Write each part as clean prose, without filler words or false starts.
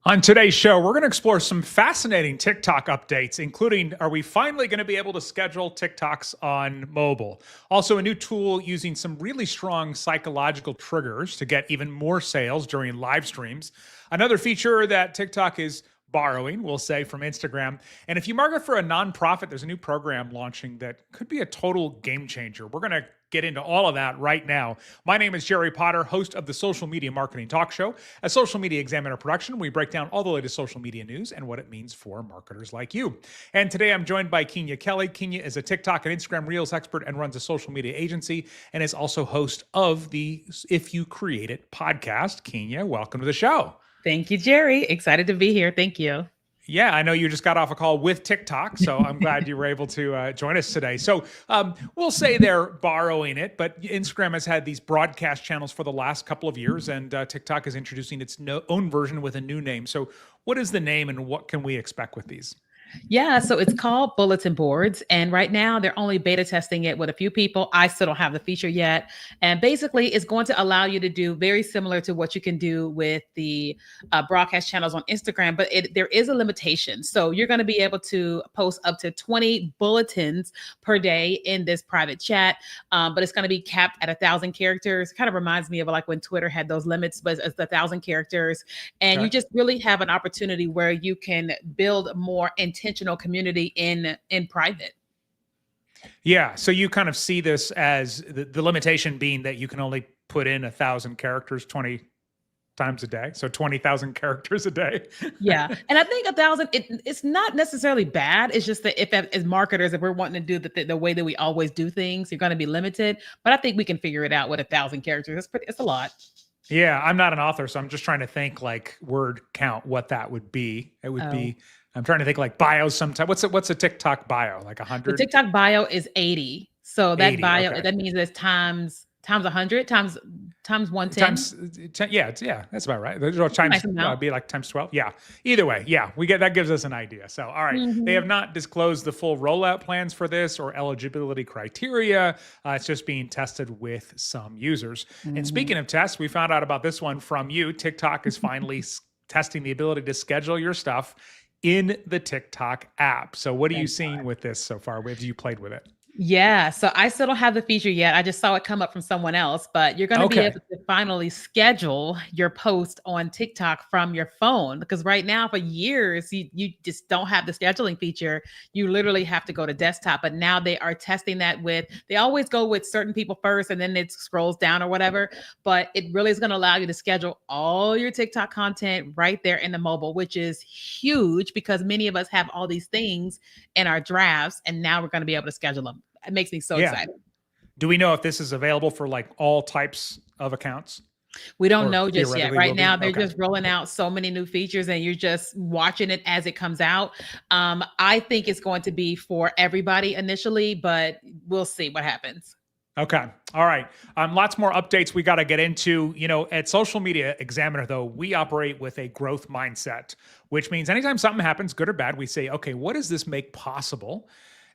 On today's show, we're going to explore some fascinating TikTok updates, including are we finally going to be able to schedule TikToks on mobile? Also, a new tool using some really strong psychological triggers to get even more sales during live streams. Another feature that TikTok is borrowing, we'll say, from Instagram. And if you market for a nonprofit, there's a new program launching that could be a total game changer. We're going to get into all of that right now. My name is Jerry Potter, host of the Social Media Marketing Talk Show, a social media examiner production. We break down all the latest social media news and what it means for marketers like you. And today I'm joined by Keenya Kelly. Keenya is a TikTok and Instagram Reels expert and runs a social media agency and is also host of the If You Create It podcast. Keenya, welcome to the show. Thank you, Jerry. Excited to be here. Thank you. Yeah, I know you just got off a call with TikTok, so I'm glad you were able to join us today. So we'll say they're borrowing it, but Instagram has had these broadcast channels for the last couple of years, and TikTok is introducing its own version with a new name. So what is the name and what can we expect with these? Yeah, so it's called Bulletin boards. And right now they're only beta testing it with a few people. I still don't have the feature yet. And basically, it's going to allow you to do very similar to what you can do with the broadcast channels on Instagram, but there is a limitation. So you're going to be able to post up to 20 bulletins per day in this private chat, but it's going to be capped at 1,000 characters. Kind of reminds me of like when Twitter had those limits, but it's 1,000 characters. And you just really have an opportunity where you can build more intentional community in private. Yeah, so you kind of see this as the limitation being that you can only put in 1,000 characters 20 times a day, so 20,000 characters a day. Yeah, and I think 1,000 it's not necessarily bad. It's just that if as marketers, if we're wanting to do the way that we always do things, you're going to be limited. But I think we can figure it out with 1,000 characters. It's a lot. Yeah, I'm not an author, so I'm just trying to think like word count, what that would be. It would be. I'm trying to think like bios sometime. What's a TikTok bio? Like 100? The TikTok bio is 80. So that 80, bio, okay. that means it's times 100 times 110. Times 10, yeah, that's about right. Those times be like times 12. Yeah. Either way, yeah, we get that gives us an idea. So, all right, They have not disclosed the full rollout plans for this or eligibility criteria. It's just being tested with some users. And speaking of tests, we found out about this one from you. TikTok is finally testing the ability to schedule your stuff in the TikTok app. So what are you seeing with this so far? Have you played with it? Yeah, so I still don't have the feature yet. I just saw it come up from someone else, but you're going to be able to finally schedule your post on TikTok from your phone, because right now for years, you just don't have the scheduling feature. You literally have to go to desktop, but now they are testing that they always go with certain people first and then it scrolls down or whatever, but it really is going to allow you to schedule all your TikTok content right there in the mobile, which is huge because many of us have all these things in our drafts and now we're going to be able to schedule them. It makes me so excited. Do we know if this is available for like all types of accounts? We don't know just yet. Right now, they're just rolling out so many new features and you're just watching it as it comes out. I think it's going to be for everybody initially, but we'll see what happens. Okay. All right. Lots more updates we got to get into. You know, at Social Media Examiner, though, we operate with a growth mindset, which means anytime something happens, good or bad, we say, okay, what does this make possible?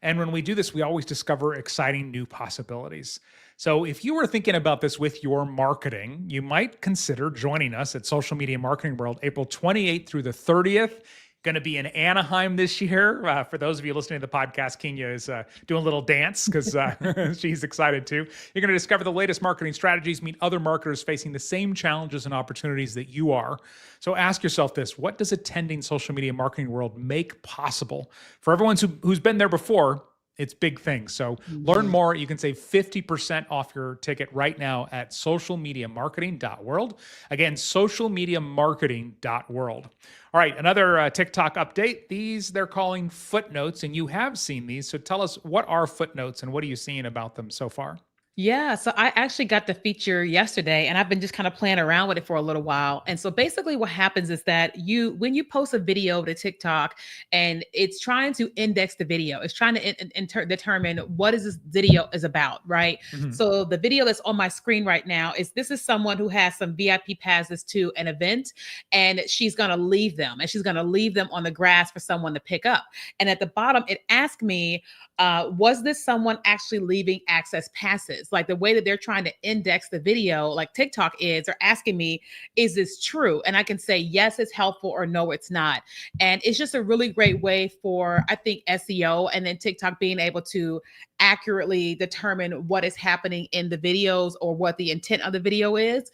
And when we do this, we always discover exciting new possibilities. So if you were thinking about this with your marketing, you might consider joining us at Social Media Marketing World, April 28th through the 30th. Going to be in Anaheim this year. For those of you listening to the podcast, Keenya is doing a little dance because she's excited too. You're going to discover the latest marketing strategies, meet other marketers facing the same challenges and opportunities that you are. So ask yourself this: what does attending Social Media Marketing World make possible? For everyone who's been there before, it's big things. So learn more. You can save 50% off your ticket right now at socialmediamarketing.world. Again, socialmediamarketing.world. All right, another TikTok update. They're calling footnotes, and you have seen these. So tell us, what are footnotes and what are you seeing about them so far? Yeah, so I actually got the feature yesterday and I've been just kind of playing around with it for a little while. And so basically what happens is that when you post a video to TikTok and it's trying to index the video, it's trying to determine what is this video is about, right? So the video that's on my screen right now this is someone who has some VIP passes to an event and she's going to leave them on the grass for someone to pick up. And at the bottom, it asked me, was this someone actually leaving access passes? is. Like the way that they're trying to index the video, like TikTok is, they're asking me, is this true? And I can say, yes, it's helpful, or no, it's not. And it's just a really great way for, I think, SEO, and then TikTok being able to accurately determine what is happening in the videos or what the intent of the video is,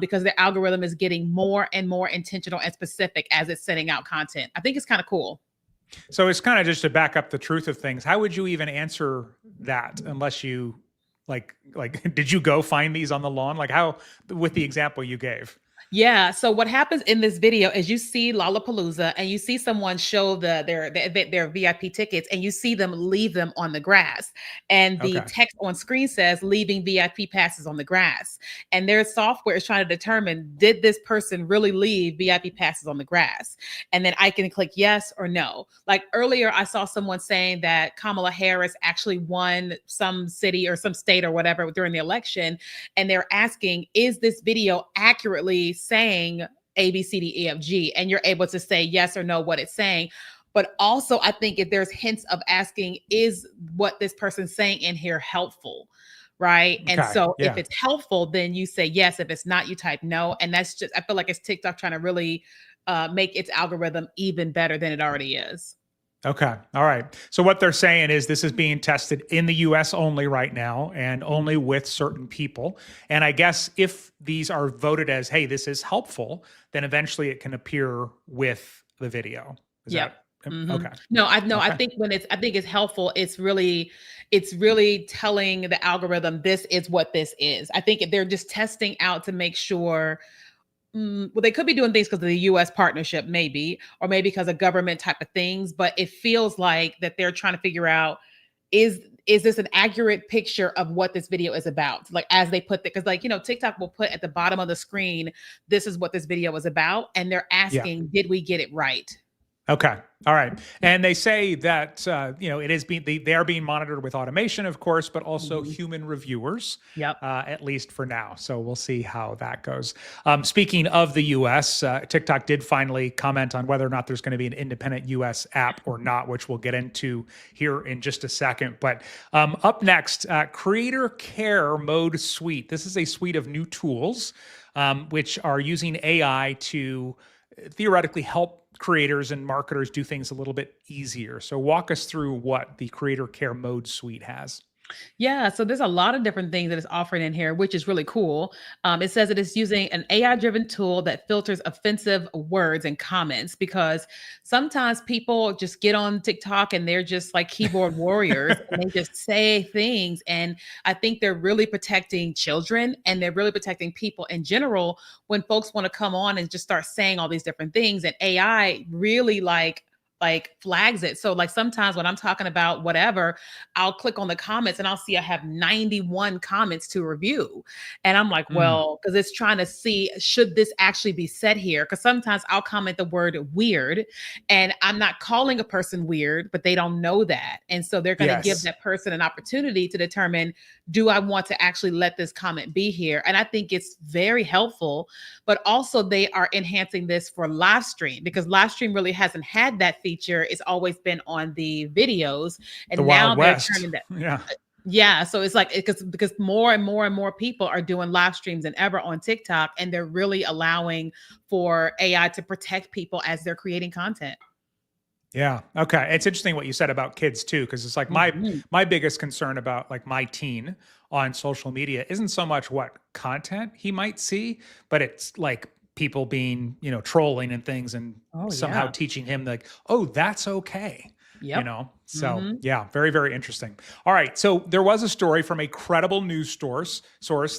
because the algorithm is getting more and more intentional and specific as it's sending out content. I think it's kind of cool. So it's kind of just to back up the truth of things. How would you even answer that unless you like did you go find these on the lawn? Like how, with the example you gave? Yeah. So what happens in this video is you see Lollapalooza and you see someone show their VIP tickets, and you see them leave them on the grass. And the Okay. text on screen says leaving VIP passes on the grass. And their software is trying to determine, did this person really leave VIP passes on the grass? And then I can click yes or no. Like earlier, I saw someone saying that Kamala Harris actually won some city or some state or whatever during the election. And they're asking, is this video accurately saying A, B, C, D, E, F, G? And you're able to say yes or no what it's saying. But also, I think if there's hints of asking, is what this person's saying in here helpful? Right. And Okay. so if Yeah. it's helpful, then you say yes. If it's not, you type no. And that's just, I feel like it's TikTok trying to really make its algorithm even better than it already is. Okay. All right. So what they're saying is this is being tested in the US only right now, and only with certain people. And I guess if these are voted as, hey, this is helpful, then eventually it can appear with the video. Is Yep. that Mhm. okay? No, I Okay. think I think it's helpful. It's really telling the algorithm this is what this is. I think they're just testing out to make sure. Well, they could be doing things because of the US partnership, maybe, or maybe because of government type of things, but it feels like that they're trying to figure out, is this an accurate picture of what this video is about? Like as they put because like, TikTok will put at the bottom of the screen, this is what this video is about. And they're Yeah. asking, did we get it right? Okay. All right. And they say that it is being they are being monitored with automation, of course, but also Mhm. human reviewers, Yep. at least for now. So we'll see how that goes. Speaking of the U.S., TikTok did finally comment on whether or not there's going to be an independent U.S. app or not, which we'll get into here in just a second. But up next, Creator Care Mode Suite. This is a suite of new tools which are using AI to theoretically help creators and marketers do things a little bit easier. So walk us through what the Creator Care Mode suite has. Yeah, so there's a lot of different things that it's offering in here, which is really cool. It says it is using an AI-driven tool that filters offensive words and comments, because sometimes people just get on TikTok and they're just like keyboard warriors and they just say things. And I think they're really protecting children, and they're really protecting people in general when folks want to come on and just start saying all these different things. And AI really like flags it. So like sometimes when I'm talking about whatever, I'll click on the comments and I'll see I have 91 comments to review. And I'm like, Mm, well, because it's trying to see, should this actually be said here? Because sometimes I'll comment the word weird and I'm not calling a person weird, but they don't know that. And so they're going to give yes. that person an opportunity to determine, do I want to actually let this comment be here? And I think it's very helpful. But also they are enhancing this for live stream, because live stream really hasn't had that feature. It's always been on the videos, The and now Wild they're West. turning that. Yeah. Yeah, so it's like because more and more and more people are doing live streams than ever on TikTok, and they're really allowing for AI to protect people as they're creating content. Yeah. Okay. It's interesting what you said about kids too, because it's like my Mhm. my biggest concern about like my teen on social media isn't so much what content he might see, but it's like people being, trolling and things, and Oh somehow yeah. teaching him like, oh, that's okay. Yep. So Mhm. yeah, very, very interesting. All right. So there was a story from a credible news source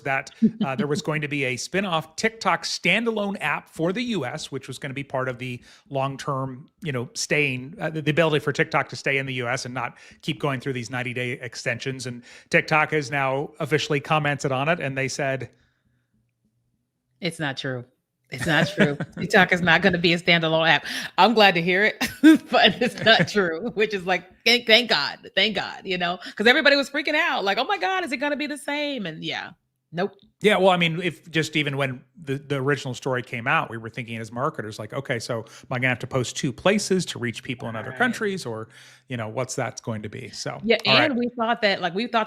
that there was going to be a spin-off TikTok standalone app for the US, which was going to be part of the long-term, staying, the ability for TikTok to stay in the US and not keep going through these 90-day extensions. And TikTok has now officially commented on it, and they said, It's not true. It's not true. TikTok is not going to be a standalone app. I'm glad to hear it, but it's not true. Which is like, thank God, because everybody was freaking out, like, oh my God, is it going to be the same? And yeah. Nope. Yeah, well, I mean, if just even when the original story came out, we were thinking as marketers, like, okay, so am I going to have to post two places to reach people in other Right. countries, or what's that going to be? So, Yeah, all right. and we thought that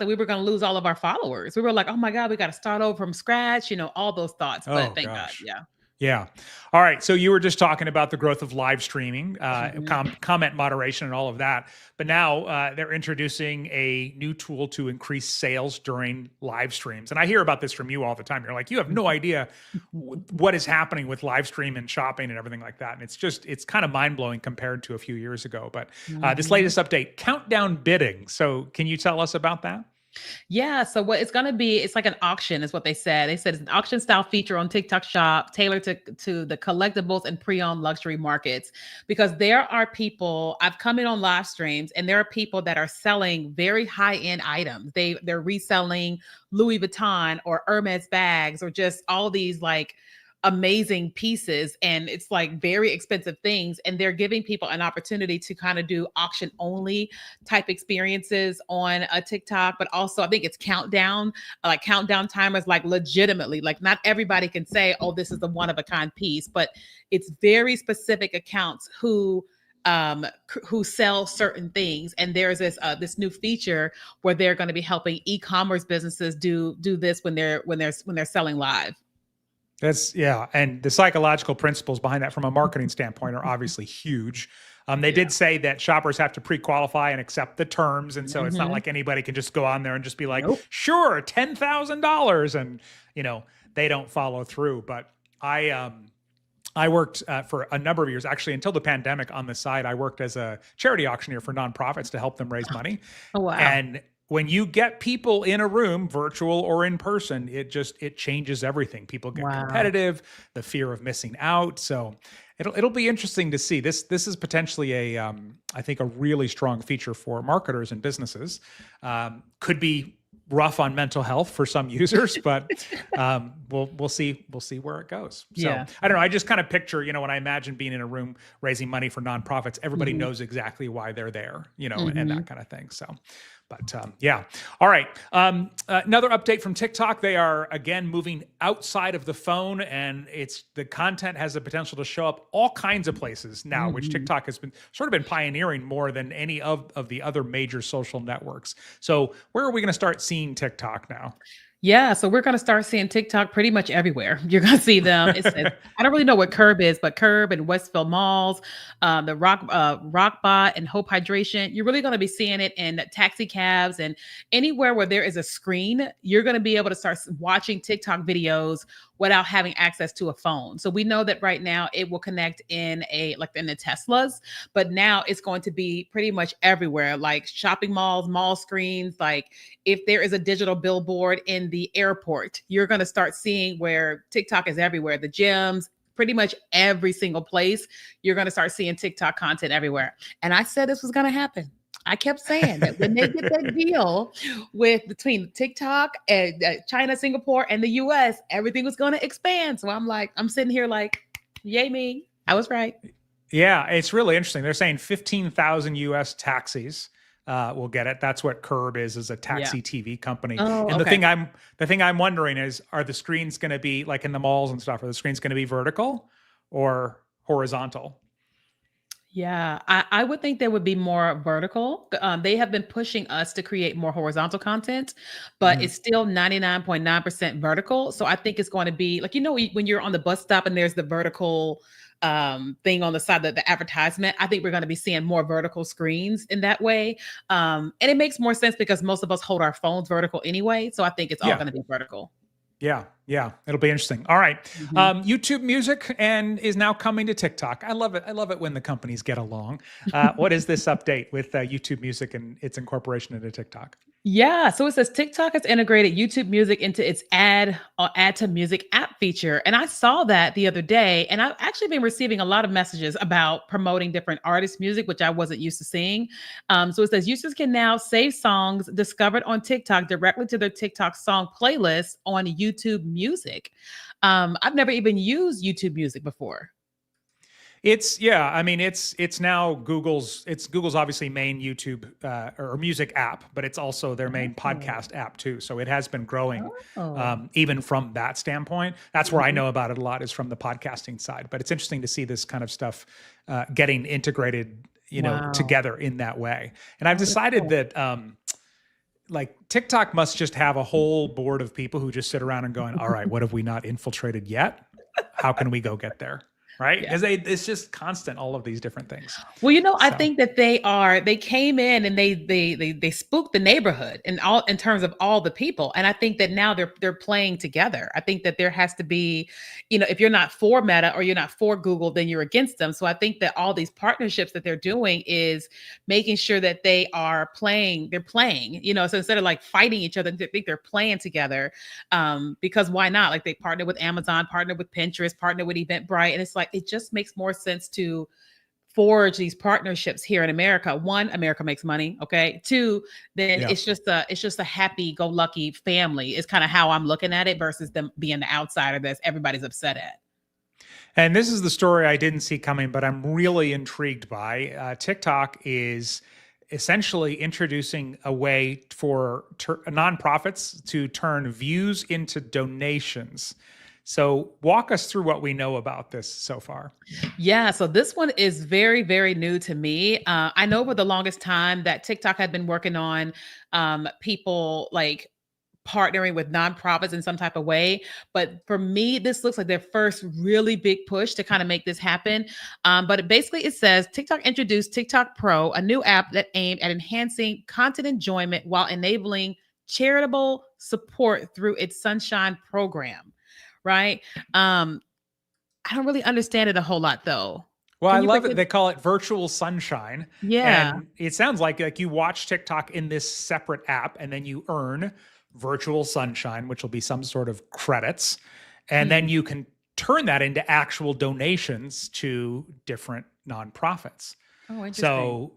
we were gonna lose all of our followers. We were like, "Oh my god, we gotta start over from scratch," all those thoughts, but Oh thank God, gosh. yeah. Yeah. All right. So you were just talking about the growth of live streaming, Mhm. comment moderation, and all of that. But now they're introducing a new tool to increase sales during live streams. And I hear about this from you all the time. You're like, you have no idea what is happening with live stream and shopping and everything like that. And it's kind of mind blowing compared to a few years ago. But this Mhm. latest update, countdown bidding. So can you tell us about that? Yeah, so what it's gonna be, it's like an auction, is what they said. They said it's an auction style feature on TikTok Shop tailored to the collectibles and pre-owned luxury markets. Because there are people, I've come in on live streams, and there are people that are selling very high-end items. They're reselling Louis Vuitton or Hermes bags or just all these like amazing pieces, and it's like very expensive things, and they're giving people an opportunity to kind of do auction only type experiences on a TikTok. But also I think it's countdown, like countdown timers, like legitimately, like not everybody can say, oh, this is a one of a kind piece, but it's very specific accounts who sell certain things. And there's this new feature where they're going to be helping e-commerce businesses do this when they're selling live. That's yeah, and the psychological principles behind that from a marketing standpoint are obviously huge. They Yeah. did say that shoppers have to pre-qualify and accept the terms, and so it's not Mhm. like anybody can just go on there and just be like, Nope. "Sure, $10,000," and you know they don't follow through. But I worked for a number of years, actually, until the pandemic on the side. I worked as a charity auctioneer for nonprofits to help them raise money. Oh wow. And when you get people in a room, virtual or in person, it changes everything. People get Wow. competitive, the fear of missing out. So it'll be interesting to see. This is potentially I think a really strong feature for marketers and businesses. Could be rough on mental health for some users, but we'll see where it goes. So Yeah. I don't know. I just kind of picture, when I imagine being in a room raising money for nonprofits, everybody Mhm. knows exactly why they're there, and that Mhm. kind of thing. So, but yeah. All right. Another update from TikTok. They are again moving outside of the phone, and the content has the potential to show up all kinds of places now, which Mhm. TikTok has been pioneering more than any of the other major social networks. So where are we going to start seeing TikTok now? Yeah, so we're gonna start seeing TikTok pretty much everywhere. You're gonna see them. It says, I don't really know what Curb is, but Curb and Westville malls, the Rockbot and Hope Hydration. You're really gonna be seeing it in taxi cabs and anywhere where there is a screen. You're gonna be able to start watching TikTok videos without having access to a phone. So we know that right now it will connect in the Teslas, but now it's going to be pretty much everywhere, like shopping malls, mall screens, like if there is a digital billboard in the airport, you're going to start seeing where TikTok is everywhere. The gyms, pretty much every single place, you're going to start seeing TikTok content everywhere. And I said this was going to happen. I kept saying that when they get that deal with between TikTok and China, Singapore, and the US, everything was going to expand. So I'm sitting here like, yay me. I was right. Yeah, it's really interesting. They're saying 15,000 US taxis will get it. That's what Curb is a Yeah. taxi TV company. Oh, And okay. the thing I'm wondering is, are the screens going to be like in the malls and stuff? Are the screens going to be vertical or horizontal? Yeah, I would think there would be more vertical. They have been pushing us to create more horizontal content, but Mhm. it's still 99.9% vertical. So I think it's going to be like, when you're on the bus stop and there's the vertical thing on the side, the advertisement. I think we're going to be seeing more vertical screens in that way. And it makes more sense because most of us hold our phones vertical anyway. So I think it's all Yeah. going to be vertical. Yeah, yeah, it'll be interesting. All right, Mhm. YouTube Music and is now coming to TikTok. I love it. I love it when the companies get along. What is this update with YouTube Music and its incorporation into TikTok? Yeah, so it says TikTok has integrated YouTube Music into its add to music app feature. And I saw that the other day, and I've actually been receiving a lot of messages about promoting different artists' music, which I wasn't used to seeing. So it says users can now save songs discovered on TikTok directly to their TikTok song playlist on YouTube Music. I've never even used YouTube Music before. Yeah, I mean it's now Google's obviously main YouTube or music app, but it's also their main Oh. podcast app too. So it has been growing Oh. even from that standpoint. That's where I Mhm. know about it a lot, is from the podcasting side. But it's interesting to see this kind of stuff getting integrated, Wow. together in that way. And I've Oh, that's decided cool. that like TikTok must just have a whole board of people who just sit around and going, all right, what have we not infiltrated yet? How can we go get there? Right? Yeah. Because it's just constant, all of these different things. Well, I So think that they came in and they spooked the neighborhood and all in terms of all the people. And I think that now they're playing together. I think that there has to be, if you're not for Meta or you're not for Google, then you're against them. So I think that all these partnerships that they're doing is making sure that they're playing, so instead of like fighting each other, I think they're playing together. Because why not? Like they partner with Amazon, partner with Pinterest, partner with Eventbrite. And it's like it just makes more sense to forge these partnerships here in America. One, America makes money. Okay. Two, then yeah. it's just a happy-go-lucky family. Is kind of how I'm looking at it versus them being the outsider that everybody's upset at. And this is the story I didn't see coming, but I'm really intrigued by. TikTok is essentially introducing a way for nonprofits to turn views into donations. So, walk us through what we know about this so far. Yeah, so this one is very, very new to me. I know for the longest time that TikTok had been working on people like partnering with nonprofits in some type of way. But for me, this looks like their first really big push to kind of make this happen. But it says TikTok introduced TikTok Pro, a new app that aimed at enhancing content enjoyment while enabling charitable support through its Sunshine program. Right. Um, I don't really understand it a whole lot though. Well, I Can you break love it. it? They call it virtual sunshine. Yeah. And it sounds like you watch TikTok in this separate app and then you earn virtual sunshine, which will be some sort of credits. And then Hmm. you can turn that into actual donations to different nonprofits. Oh, interesting. So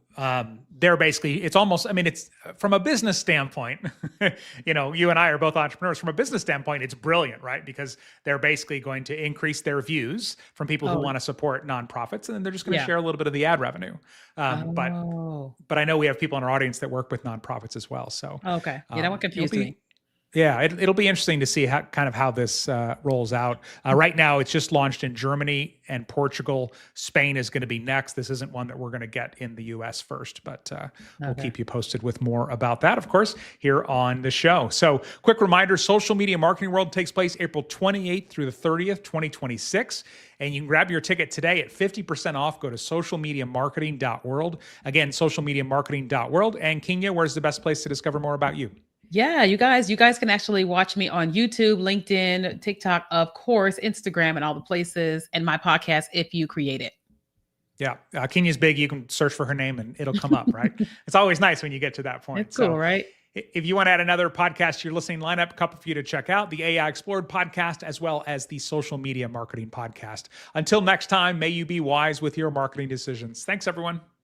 they're basically, it's almost, I mean, it's from a business standpoint, you and I are both entrepreneurs. From a business standpoint, it's brilliant, right? Because they're basically going to increase their views from people who Oh, want to support nonprofits, and then they're just going to yeah. share a little bit of the ad revenue. But Oh, I know we have people in our audience that work with nonprofits as well. So okay. Yeah, that one it'll confused me. be yeah, it'll be interesting to see how this rolls out. Right now, it's just launched in Germany and Portugal. Spain is going to be next. This isn't one that we're going to get in the U.S. first, but we'll Okay. keep you posted with more about that, of course, here on the show. So, quick reminder: Social Media Marketing World takes place April 28th through the 30th, 2026. And you can grab your ticket today at 50% off. Go to socialmediamarketing.world. Again, socialmediamarketing.world. And Keenya, where's the best place to discover more about you? Yeah, you guys can actually watch me on YouTube, LinkedIn, TikTok, of course, Instagram, and all the places, and my podcast if you create it. Yeah, Kenya's big. You can search for her name and it'll come up, right? It's always nice when you get to that point. It's cool, So, right? if you want to add another podcast to your listening lineup, a couple for you to check out: the AI Explored podcast, as well as the Social Media Marketing podcast. Until next time, may you be wise with your marketing decisions. Thanks, everyone.